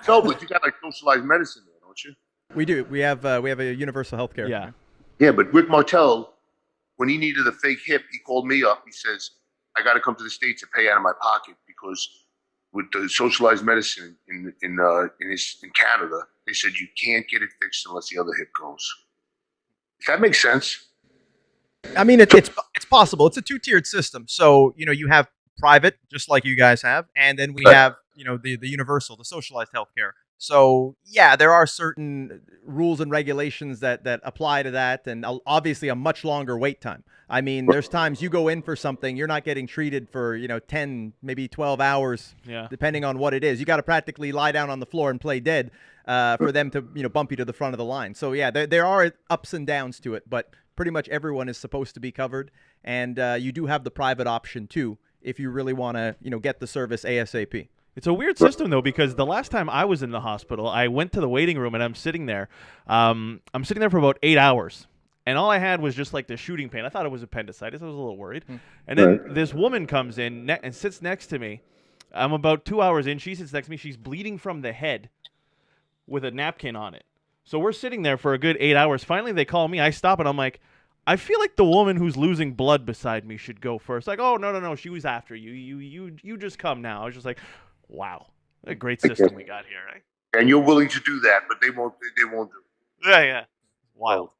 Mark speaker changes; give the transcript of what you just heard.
Speaker 1: No, but you got like socialized medicine there, don't you?
Speaker 2: We do. We have a universal health care.
Speaker 3: Yeah.
Speaker 1: Yeah, but Rick Martel, when he needed a fake hip, he called me up. He says, "I got to come to the States and pay out of my pocket because with the socialized medicine in Canada, they said you can't get it fixed unless the other hip goes." If that makes sense.
Speaker 2: I mean, it's possible. It's a two-tiered system. So you have private, just like you guys have, and then we
Speaker 1: Right.
Speaker 2: have the universal, the socialized healthcare. So yeah, there are certain rules and regulations that apply to that, and obviously a much longer wait time. I mean, there's times you go in for something, you're not getting treated for 10, maybe 12 hours,
Speaker 3: Yeah.
Speaker 2: depending on what it is. You got to practically lie down on the floor and play dead for them to bump you to the front of the line. So yeah, there are ups and downs to it, but pretty much everyone is supposed to be covered, and you do have the private option too if you really want to get the service ASAP.
Speaker 3: It's a weird system, though, because the last time I was in the hospital, I went to the waiting room, and I'm sitting there. I'm sitting there for about 8 hours, and all I had was just like the shooting pain. I thought it was appendicitis. I was a little worried. And then this woman comes in and sits next to me. I'm about 2 hours in. She sits next to me. She's bleeding from the head with a napkin on it. So we're sitting there for a good 8 hours. Finally, they call me. I stop, and I'm like, I feel like the woman who's losing blood beside me should go first. Like, oh, no, she was after you. You just come now. I was just like, wow, a great system we got here, right?
Speaker 1: And you're willing to do that, but they won't. They won't do it.
Speaker 3: Yeah. Wild.